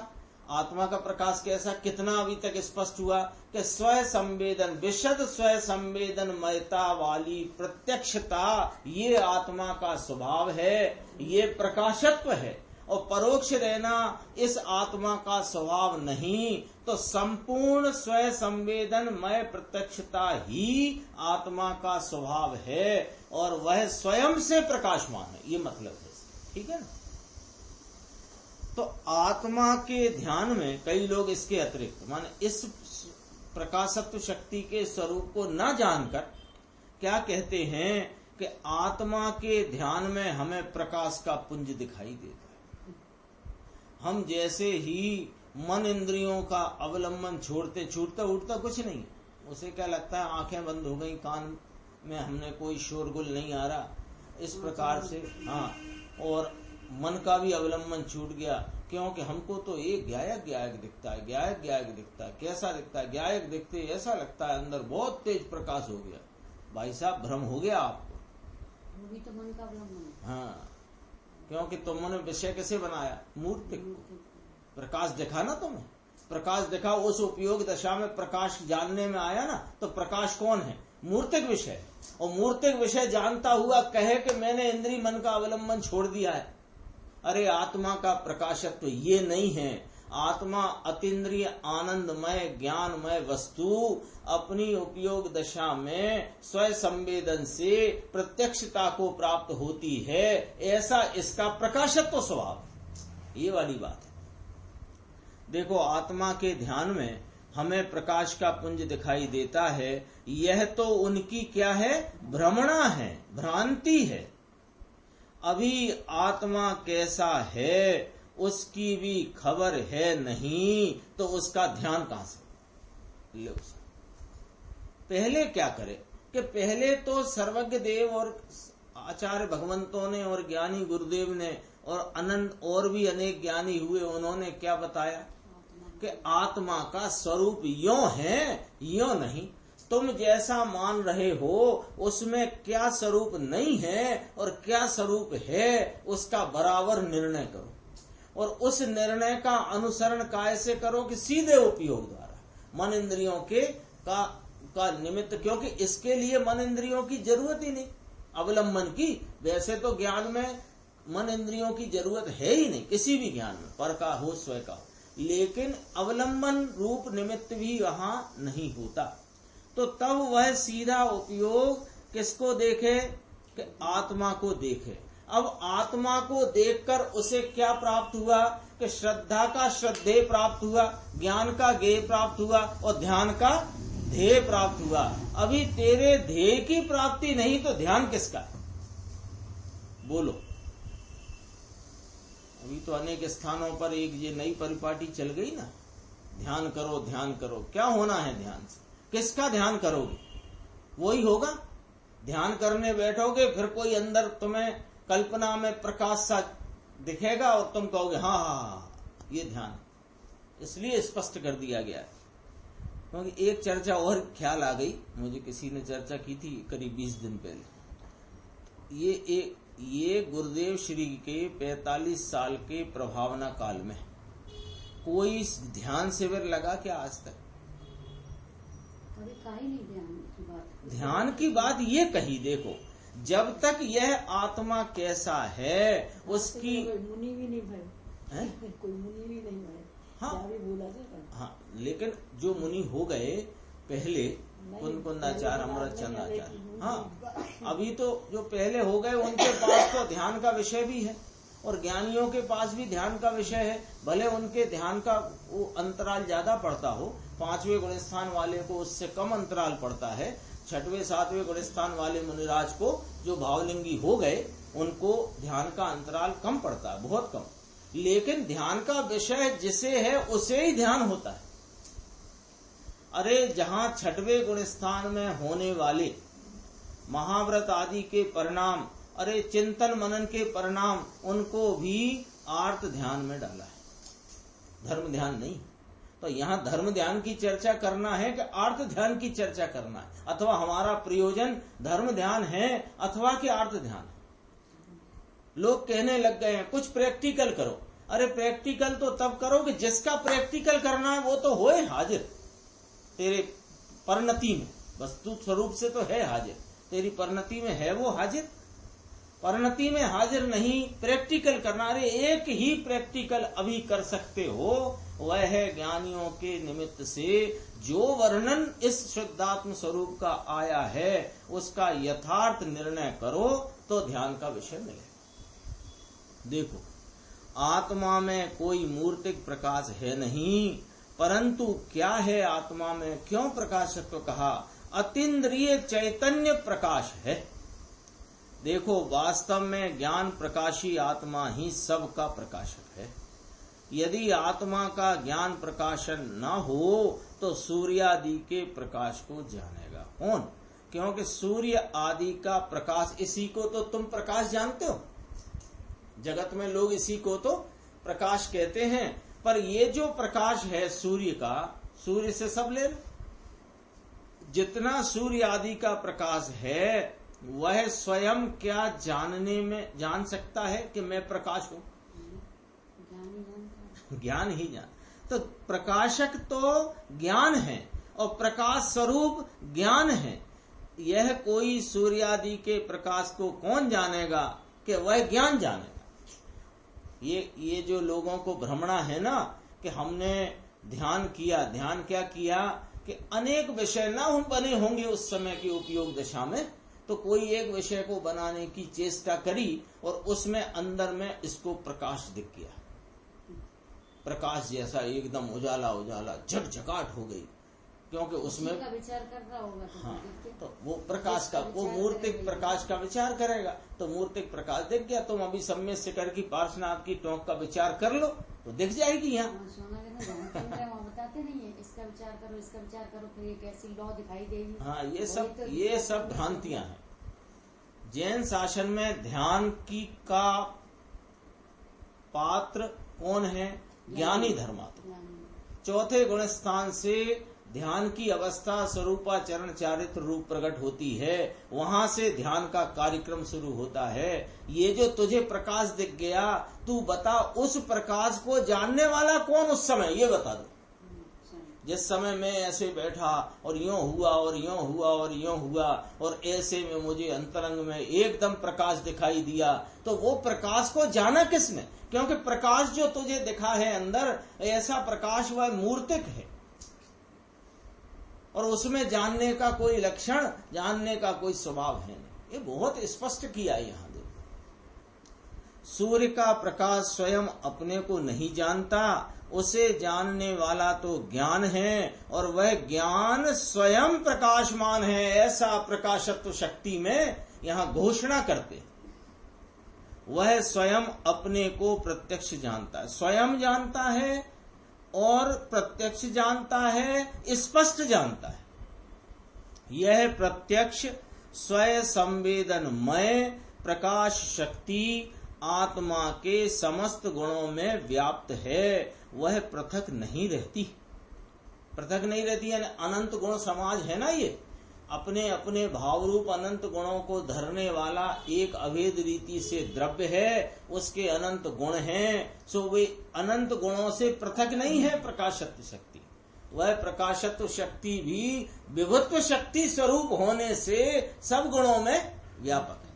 आत्मा का प्रकाश कैसा, कितना अभी तक स्पष्ट हुआ कि स्वयं संवेदन, विशद स्वयं संवेदनमयता वाली प्रत्यक्षता, ये आत्मा का स्वभाव है, ये प्रकाशत्व है। और परोक्ष रहना इस आत्मा का स्वभाव नहीं, तो संपूर्ण स्वयं संवेदनमय प्रत्यक्षता ही आत्मा का स्वभाव है और वह स्वयं से प्रकाशमान है, ये मतलब है। ठीक है ना। तो आत्मा के ध्यान में कई लोग इसके अतिरिक्त माने इस प्रकाशत्व शक्ति के स्वरूप को न जानकर क्या कहते हैं कि आत्मा के ध्यान में हमें प्रकाश का पुंज दिखाई देता है। हम जैसे ही मन इंद्रियों का अवलंबन छोड़ते, छूटता उठता कुछ नहीं, उसे क्या लगता है आंखें बंद हो गई, कान में हमने कोई शोरगुल नहीं आ रहा, इस प्रकार से। हाँ, और मन का भी अवलंबन छूट गया, क्योंकि हमको तो एक गायक दिखता है, गायक दिखता है। कैसा दिखता है? गायक दिखते ऐसा लगता है अंदर बहुत तेज प्रकाश हो गया। भाई साहब भ्रम हो गया आपको, वो भी तो मन का अवलंबन है। हाँ, क्योंकि तुमने विषय कैसे बनाया? मूर्तिक प्रकाश दिखा ना तुम्हें, प्रकाश दिखा, उस उपयोग दशा में प्रकाश जानने में आया ना, तो प्रकाश कौन है? मूर्तिक विषय। और मूर्तिक विषय जानता हुआ कहे कि मैंने इंद्रिय मन का अवलंबन छोड़ दिया है। अरे आत्मा का प्रकाशत्व ये नहीं है। आत्मा अतीन्द्रिय आनंदमय ज्ञानमय वस्तु अपनी उपयोग दशा में स्वयं संवेदन से प्रत्यक्षता को प्राप्त होती है, ऐसा इसका प्रकाशत्व स्वभाव, ये वाली बात है। देखो, आत्मा के ध्यान में हमें प्रकाश का पुंज दिखाई देता है, यह तो उनकी क्या है, भ्रमणा है, भ्रांति है। अभी आत्मा कैसा है उसकी भी खबर है नहीं, तो उसका ध्यान कहां से ले। पहले क्या करे कि पहले तो सर्वज्ञ देव और आचार्य भगवंतों ने और ज्ञानी गुरुदेव ने और अनंत और भी अनेक ज्ञानी हुए, उन्होंने क्या बताया कि आत्मा का स्वरूप यो है, यो नहीं। तुम जैसा मान रहे हो उसमें क्या स्वरूप नहीं है और क्या स्वरूप है, उसका बराबर निर्णय करो, और उस निर्णय का अनुसरण कैसे करो कि सीधे उपयोग द्वारा मन इंद्रियों के का निमित्त, क्योंकि इसके लिए मन इंद्रियों की जरूरत ही नहीं, अवलंबन की। वैसे तो ज्ञान में मन इंद्रियों की जरूरत है ही नहीं, किसी भी ज्ञान में, पर का हो स्वयं का हो, लेकिन अवलंबन रूप निमित्त भी वहां नहीं होता। तो तब वह सीधा उपयोग किसको देखे कि आत्मा को देखे। अब आत्मा को देखकर उसे क्या प्राप्त हुआ कि श्रद्धा का श्रद्धेय प्राप्त हुआ, ज्ञान का ज्ञेय प्राप्त हुआ और ध्यान का ध्येय प्राप्त हुआ। अभी तेरे ध्येय की प्राप्ति नहीं तो ध्यान किसका है, बोलो। अभी तो अनेक स्थानों पर एक ये नई परिपाटी चल गई ना, ध्यान करो ध्यान करो। क्या होना है ध्यान से, किसका ध्यान करोगे, वही होगा। ध्यान करने बैठोगे फिर कोई अंदर तुम्हें कल्पना में प्रकाश सा दिखेगा और तुम कहोगे हाँ हाँ हाँ ये ध्यान। इसलिए स्पष्ट कर दिया गया है। क्योंकि एक चर्चा और ख्याल आ गई, मुझे किसी ने चर्चा की थी करीब 20 दिन पहले। ये गुरुदेव श्री के 45 साल के प्रभावना काल में कोई ध्यान शिविर लगा क्या आज तक? कभी कही नहीं ध्यान की बात। ध्यान की बात ये कही, देखो जब तक यह आत्मा कैसा है उसकी मुनि भी नहीं भय, कोई मुनि भी नहीं भय। हाँ भी बोला था। हाँ, लेकिन जो मुनि हो गए पहले, कुंदाचार्य, अमृतचंद्राचार्य, हाँ अभी तो जो पहले हो गए उनके पास तो ध्यान का विषय भी है और ज्ञानियों के पास भी ध्यान का विषय है। भले उनके ध्यान का वो अंतराल ज्यादा पड़ता हो, 5वें गुणस्थान वाले को उससे कम अंतराल पड़ता है, 6वें 7वें गुणस्थान वाले मुनिराज को जो भावलिंगी हो गए उनको ध्यान का अंतराल कम पड़ता है, बहुत कम। लेकिन ध्यान का विषय जिसे है उसे ही ध्यान होता है। अरे जहां 6वें गुणस्थान में होने वाले महाव्रत आदि के परिणाम, अरे चिंतन मनन के परिणाम, उनको भी आर्त ध्यान में डाला है, धर्म ध्यान नहीं। तो यहाँ धर्म ध्यान की चर्चा करना है कि आर्त ध्यान की चर्चा करना है, अथवा हमारा प्रयोजन धर्म ध्यान है अथवा कि आर्त ध्यान है। लोग कहने लग गए हैं कुछ प्रैक्टिकल करो। अरे प्रैक्टिकल तो तब करो कि जिसका प्रैक्टिकल करना है वो तो होए हाजिर तेरे परिणति में, वस्तु स्वरूप से तो है हाजिर, तेरी परिणति में है वो हाजिर। परिणति में हाजिर नहीं, प्रैक्टिकल करना। अरे एक ही प्रैक्टिकल अभी कर सकते हो, वह है ज्ञानियों के निमित्त से जो वर्णन इस शुद्धात्म स्वरूप का आया है उसका यथार्थ निर्णय करो तो ध्यान का विषय मिले। देखो आत्मा में कोई मूर्तिक प्रकाश है नहीं, परंतु क्या है आत्मा में, क्यों प्रकाशत्व कहा? अतीन्द्रिय चैतन्य प्रकाश है। देखो वास्तव में ज्ञान प्रकाशी आत्मा ही सबका प्रकाशक है। यदि आत्मा का ज्ञान प्रकाशन न हो तो सूर्यादि के प्रकाश को जानेगा कौन? क्योंकि सूर्य आदि का प्रकाश, इसी को तो तुम प्रकाश जानते हो। जगत में लोग इसी को तो प्रकाश कहते हैं, पर ये जो प्रकाश है सूर्य का, सूर्य से सब ले लो। जितना सूर्य आदि का प्रकाश है वह स्वयं क्या जानने में जान सकता है कि मैं प्रकाश हूं? ज्ञान ही जान। तो प्रकाशक तो ज्ञान है और प्रकाश स्वरूप ज्ञान है। यह कोई सूर्यादि के प्रकाश को कौन जानेगा कि वह ज्ञान जानेगा। ये जो लोगों को भ्रमणा है ना कि हमने ध्यान किया, ध्यान क्या किया कि अनेक विषय ना बने होंगे उस समय की उपयोग दशा में, तो कोई एक विषय को बनाने की चेष्टा करी और उसमें अंदर में इसको प्रकाश दिख गया, प्रकाश जैसा एकदम उजाला उजाला झकझकाट हो गई, क्योंकि उसमें का विचार कर रहा होगा। हाँ, तो वो प्रकाश का, वो मूर्तिक प्रकाश का विचार करेगा, तो मूर्तिक प्रकाश दिख गया। तुम अभी सम्य शिखर की पार्श्वनाथ की टोंक का विचार कर लो तो दिख जाएगी यहाँ। वहाँ बताते नहीं है, इसका विचार करो, इसका विचार करो, फिर एक ऐसी लौ दिखाई देगी। हाँ, ये सब भ्रांतियां हैं। जैन शासन में ध्यान की का पात्र कौन है? ज्ञानी धर्मात्मा। चौथे गुण स्थान से ध्यान की अवस्था स्वरूपाचरण चारित्र रूप प्रकट होती है, वहां से ध्यान का कार्यक्रम शुरू होता है। ये जो तुझे प्रकाश दिख गया, तू बता उस प्रकाश को जानने वाला कौन उस समय, ये बता दो। जिस समय मैं ऐसे बैठा और यूं हुआ और यूं हुआ और यूं हुआ और ऐसे में मुझे अंतरंग में एकदम प्रकाश दिखाई दिया, तो वो प्रकाश को जाना किसने? क्योंकि प्रकाश जो तुझे दिखा है अंदर, ऐसा प्रकाश वह मूर्तिक है और उसमें जानने का कोई लक्षण, जानने का कोई स्वभाव है नहीं। ये बहुत स्पष्ट किया यहाँ देखो। सूर्य का प्रकाश स्वयं अपने को नहीं जानता, उसे जानने वाला तो ज्ञान है और वह ज्ञान स्वयं प्रकाशमान है, ऐसा प्रकाशत्व शक्ति में यहाँ घोषणा करते हैं। वह स्वयं अपने को प्रत्यक्ष जानता है, स्वयं जानता है और प्रत्यक्ष जानता है, स्पष्ट जानता है। यह प्रत्यक्ष स्वयं संवेदनमय प्रकाश शक्ति आत्मा के समस्त गुणों में व्याप्त है, वह पृथक नहीं रहती। पृथक नहीं रहती यानी अनंत गुण समाज है ना, ये अपने अपने भाव रूप अनंत गुणों को धरने वाला एक अभेद रीति से द्रव्य है, उसके अनंत गुण हैं, सो वे अनंत गुणों से पृथक नहीं है प्रकाशत्व शक्ति। वह प्रकाशत्व शक्ति भी विभुत्व शक्ति स्वरूप होने से सब गुणों में व्यापक है।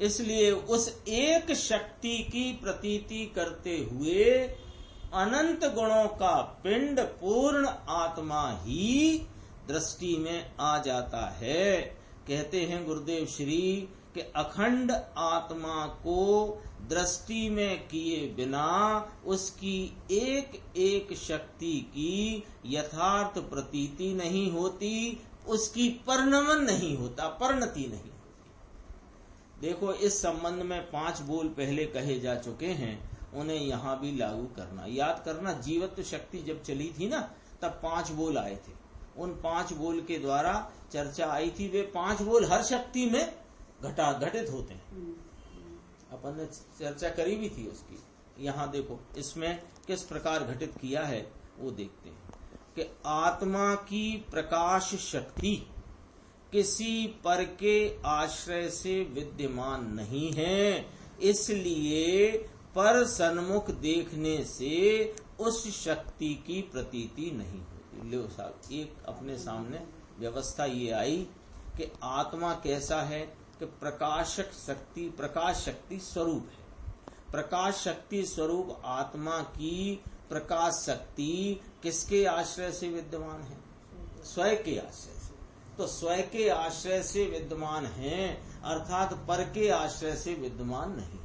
इसलिए उस एक शक्ति की प्रतीति करते हुए अनंत गुणों का पिंड पूर्ण आत्मा ही दृष्टि में आ जाता है। कहते हैं गुरुदेव श्री कि अखंड आत्मा को दृष्टि में किए बिना उसकी एक एक शक्ति की यथार्थ प्रतीति नहीं होती, उसकी परिणमन नहीं होता, परिणति नहीं होती। देखो, इस संबंध में 5 बोल पहले कहे जा चुके हैं, उन्हें यहाँ भी लागू करना, याद करना। जीवत्व शक्ति जब चली थी ना, तब 5 बोल आए थे। उन 5 बोल के द्वारा चर्चा आई थी। वे 5 बोल हर शक्ति में घटित होते हैं। अपन ने चर्चा करी भी थी उसकी। यहाँ देखो इसमें किस प्रकार घटित किया है वो देखते हैं कि आत्मा की प्रकाश शक्ति किसी पर के आश्रय से विद्यमान नहीं है, इसलिए पर सन्मुख देखने से उस शक्ति की प्रतीति नहीं होती। लो साहब, एक अपने सामने व्यवस्था ये आई कि आत्मा कैसा है कि प्रकाश शक्ति स्वरूप है। प्रकाश शक्ति स्वरूप आत्मा की प्रकाश शक्ति किसके आश्रय से विद्यमान है? स्वयं के आश्रय से। तो स्वयं के आश्रय से विद्यमान है, अर्थात पर के आश्रय से विद्यमान नहीं।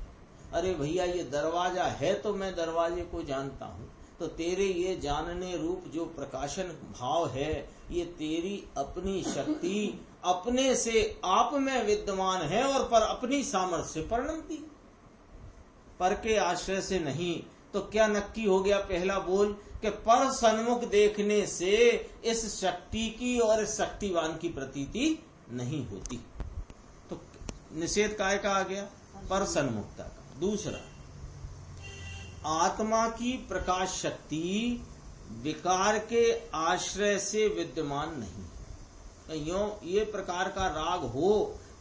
अरे भैया, ये दरवाजा है तो मैं दरवाजे को जानता हूँ, तो तेरे ये जानने रूप जो प्रकाशन भाव है, ये तेरी अपनी शक्ति अपने से आप में विद्यमान है और पर अपनी सामर्थ्य से परिणमती, पर के आश्रय से नहीं। तो क्या नक्की हो गया? पहला बोल कि पर सन्मुख देखने से इस शक्ति की और इस शक्तिवान की प्रतीति नहीं होती। तो निषेध काय का आ गया? पर सन्मुखता का। दूसरा, आत्मा की प्रकाश शक्ति विकार के आश्रय से विद्यमान नहीं। यो ये प्रकार का राग हो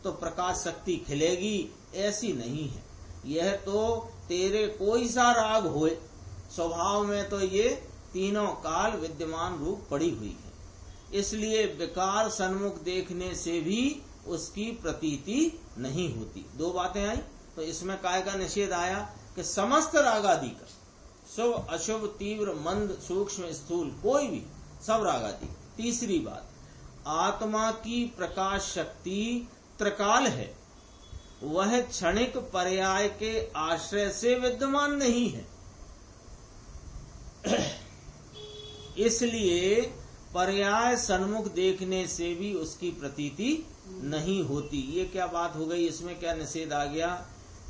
तो प्रकाश शक्ति खिलेगी, ऐसी नहीं है। यह तो तेरे कोई सा राग होए, स्वभाव में तो ये तीनों काल विद्यमान रूप पड़ी हुई है। इसलिए विकार सन्मुख देखने से भी उसकी प्रतीति नहीं होती। 2 बातें आई। तो इसमें काय का निषेध आया कि समस्त रागादि का शुभ अशुभ तीव्र मंद सूक्ष्म स्थूल कोई भी सब रागाती। तीसरी बात, आत्मा की प्रकाश शक्ति त्रिकाल है, वह क्षणिक पर्याय के आश्रय से विद्यमान नहीं है, इसलिए पर्याय सन्मुख देखने से भी उसकी प्रतीति नहीं होती। ये क्या बात हो गई, इसमें क्या निषेध आ गया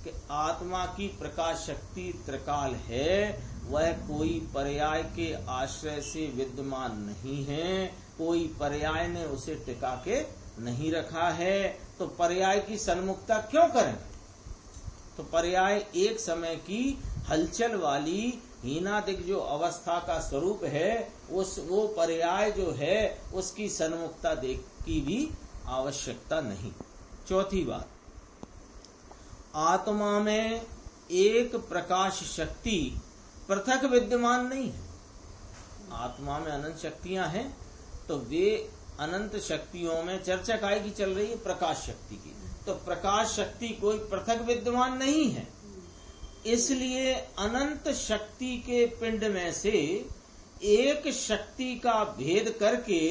कि आत्मा की प्रकाश शक्ति त्रिकाल है, वह कोई पर्याय के आश्रय से विद्यमान नहीं है, कोई पर्याय ने उसे टिका के नहीं रखा है, तो पर्याय की सन्मुखता क्यों करें। तो पर्याय एक समय की हलचल वाली हीनादिक जो अवस्था का स्वरूप है, वो पर्याय जो है उसकी सन्मुखता देख की भी आवश्यकता नहीं। चौथी बात, आत्मा में एक प्रकाश शक्ति पृथक विद्यमान नहीं है। आत्मा में अनंत शक्तियां हैं, तो वे अनंत शक्तियों में चर्चा काय की चल रही है, प्रकाश शक्ति की, तो प्रकाश शक्ति कोई पृथक विद्यमान नहीं है, इसलिए अनंत शक्ति के पिंड में से एक शक्ति का भेद करके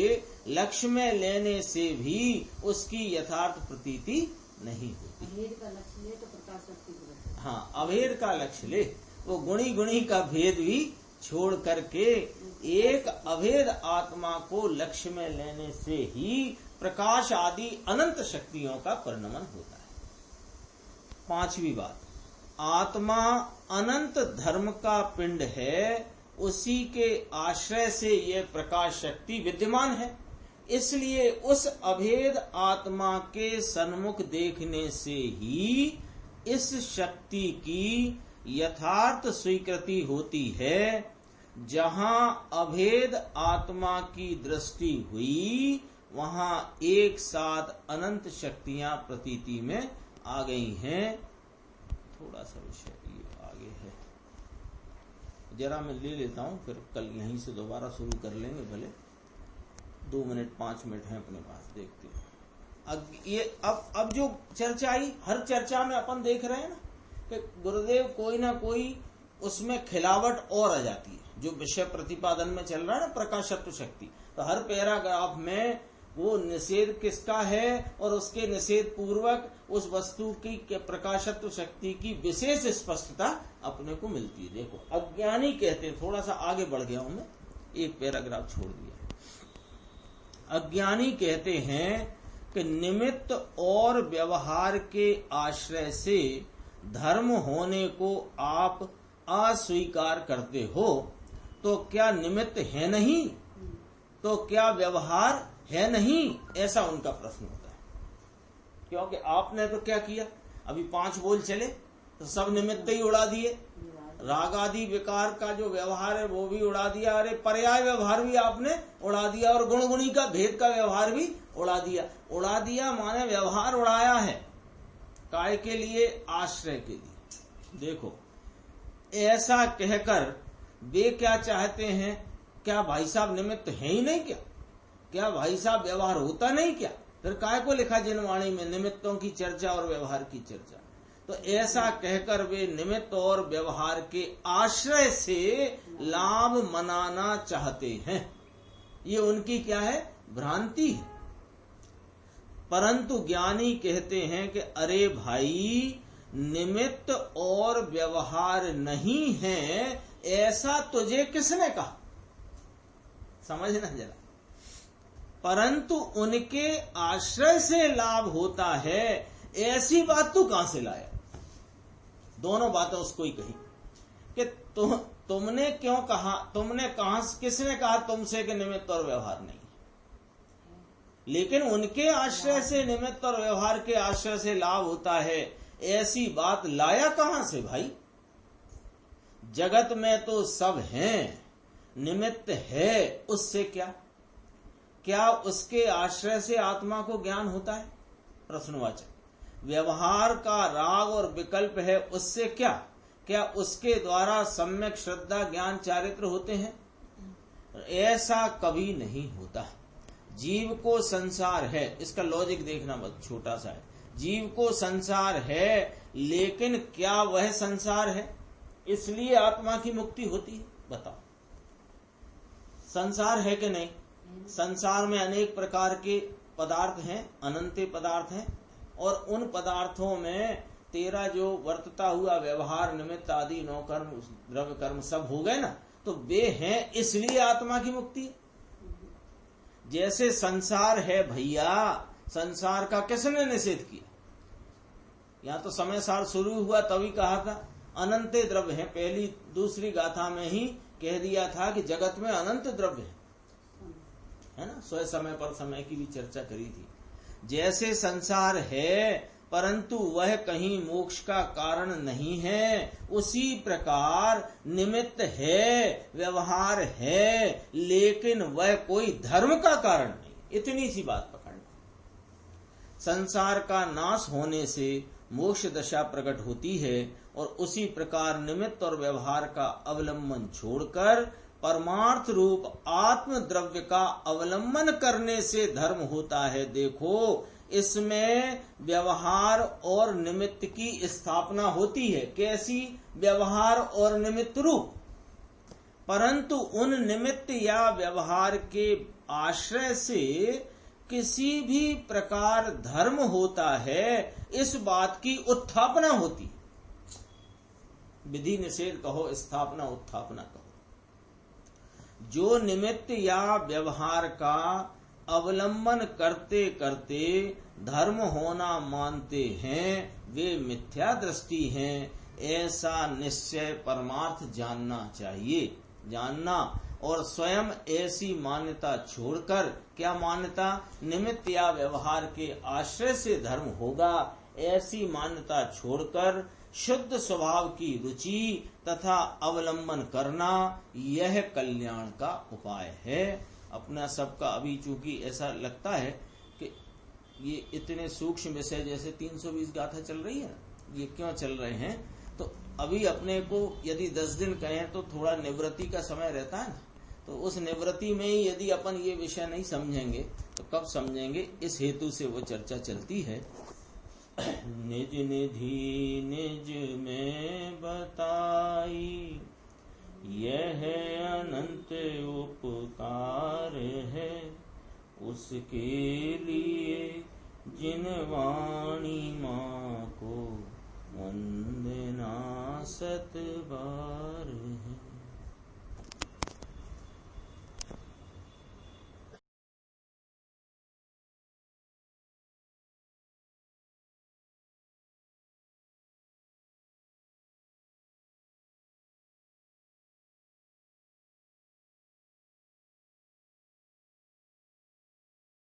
लक्ष्य में लेने से भी उसकी यथार्थ प्रतीति नहीं होती। अभेद का लक्ष्य ले तो प्रकाश शक्ति को, हाँ, अभेद का लक्ष्य ले, वो गुणी गुणी का भेद भी छोड़ करके एक अभेद आत्मा को लक्ष्य में लेने से ही प्रकाश आदि अनंत शक्तियों का परिणमन होता है। पांचवी बात, आत्मा अनंत धर्म का पिंड है, उसी के आश्रय से यह प्रकाश शक्ति विद्यमान है, इसलिए उस अभेद आत्मा के सन्मुख देखने से ही इस शक्ति की यथार्थ स्वीकृति होती है। जहां अभेद आत्मा की दृष्टि हुई, वहां एक साथ अनंत शक्तियां प्रतीति में आ गई हैं। थोड़ा सा विषय ये आगे है, जरा मैं ले लेता हूं, फिर कल यहीं से दोबारा शुरू कर लेंगे, भले 2 मिनट 5 मिनट है अपने पास, देखते हैं। अब जो चर्चा आई, हर चर्चा में अपन देख रहे हैं ना कि गुरुदेव कोई ना कोई उसमें खिलावट और आ जाती है। जो विषय प्रतिपादन में चल रहा है ना, प्रकाशत्व शक्ति, तो हर पैराग्राफ में वो निषेध किसका है और उसके निषेध पूर्वक उस वस्तु की प्रकाशत्व शक्ति की विशेष स्पष्टता अपने को मिलती है। देखो, अज्ञानी कहते हैं, थोड़ा सा आगे बढ़ गया हूं मैं, एक पैराग्राफ छोड़ दिया। अज्ञानी कहते हैं कि निमित्त और व्यवहार के आश्रय से धर्म होने को आप अस्वीकार करते हो, तो क्या निमित्त है नहीं, तो क्या व्यवहार है नहीं, ऐसा उनका प्रश्न होता है। क्योंकि आपने तो क्या किया, अभी 5 बोल चले तो सब निमित्त ही उड़ा दिए, राग आदि विकार का जो व्यवहार है वो भी उड़ा दिया, अरे पर्याय व्यवहार भी आपने उड़ा दिया, और गुण गुणी का भेद का व्यवहार भी उड़ा दिया। उड़ा दिया माने व्यवहार उड़ाया है, काय के लिए, आश्रय के लिए। देखो, ऐसा कहकर वे क्या चाहते हैं, क्या भाई साहब निमित्त है ही नहीं क्या भाई साहब व्यवहार होता नहीं क्या, फिर काय को लिखा जिनवाणी में निमित्तों की चर्चा और व्यवहार की चर्चा। तो ऐसा कहकर वे निमित्त और व्यवहार के आश्रय से लाभ मनाना चाहते हैं, ये उनकी क्या है, भ्रांति है। परंतु ज्ञानी कहते हैं कि अरे भाई, निमित्त और व्यवहार नहीं है, ऐसा तुझे किसने कहा, समझना जरा। परंतु उनके आश्रय से लाभ होता है, ऐसी बात तू कहां से लाया। दोनों बातें उसको ही कही कि तुमने क्यों कहा, तुमने कहा, किसने कहा तुमसे कि निमित्त और व्यवहार नहीं, लेकिन उनके आश्रय से निमित्त और व्यवहार के आश्रय से लाभ होता है, ऐसी बात लाया कहां से भाई। जगत में तो सब हैं, निमित्त है, उससे क्या उसके आश्रय से आत्मा को ज्ञान होता है, प्रश्नवाचक। व्यवहार का राग और विकल्प है, उससे क्या उसके द्वारा सम्यक श्रद्धा ज्ञान चारित्र होते हैं, ऐसा कभी नहीं होता। जीव को संसार है, इसका लॉजिक देखना बहुत छोटा सा है। जीव को संसार है, लेकिन क्या वह संसार है, इसलिए आत्मा की मुक्ति होती है। बताओ, संसार है कि नहीं? संसार में अनेक प्रकार के पदार्थ हैं, अनंत पदार्थ हैं, और उन पदार्थों में तेरा जो वर्तता हुआ व्यवहार निमित्त आदि 9 कर्म द्रव्य कर्म सब हो गए ना, तो वे हैं, इसलिए आत्मा की मुक्ति। जैसे संसार है भैया, संसार का किसने निषेध किया? यहाँ तो समय सार शुरू हुआ तभी कहा था अनंत द्रव्य है। पहली दूसरी गाथा में ही कह दिया था कि जगत में अनंत द्रव्य है ना। स्वयं समय पर समय की भी चर्चा करी थी। जैसे संसार है परंतु वह कहीं मोक्ष का कारण नहीं है, उसी प्रकार निमित्त है, व्यवहार है, लेकिन वह कोई धर्म का कारण नहीं। इतनी सी बात पकड़ना। संसार का नाश होने से मोक्ष दशा प्रकट होती है, और उसी प्रकार निमित्त और व्यवहार का अवलंबन छोड़कर परमार्थ रूप आत्म द्रव्य का अवलंबन करने से धर्म होता है। देखो, इसमें व्यवहार और निमित्त की स्थापना होती है। कैसी? व्यवहार और निमित्त रूप। परंतु उन निमित्त या व्यवहार के आश्रय से किसी भी प्रकार धर्म होता है, इस बात की उत्थापना होती। विधि निषेध कहो, स्थापना उत्थापना कहो। जो निमित्त या व्यवहार का अवलंबन करते करते धर्म होना मानते हैं, वे मिथ्या दृष्टि हैं। ऐसा निश्चय परमार्थ जानना चाहिए। जानना और स्वयं ऐसी मान्यता छोड़कर, क्या मान्यता? निमित्त या व्यवहार के आश्रय से धर्म होगा, ऐसी मान्यता छोड़कर शुद्ध स्वभाव की रुचि तथा अवलंबन करना, यह कल्याण का उपाय है। अपना सबका अभी चूंकि ऐसा लगता है कि ये इतने सूक्ष्म विषय जैसे 320 गाथा चल रही है, ये क्यों चल रहे हैं? तो अभी अपने को यदि 10 दिन कहें तो थोड़ा निवृत्ति का समय रहता है ना, तो उस निवृत्ति में ही यदि अपन ये विषय नहीं समझेंगे तो कब समझेंगे? इस हेतु से वो चर्चा चलती है। निज निधि निज में बताई, यह अनंत उपकार है, उसके लिए जिन वाणी माँ को वंदना 7 बार है।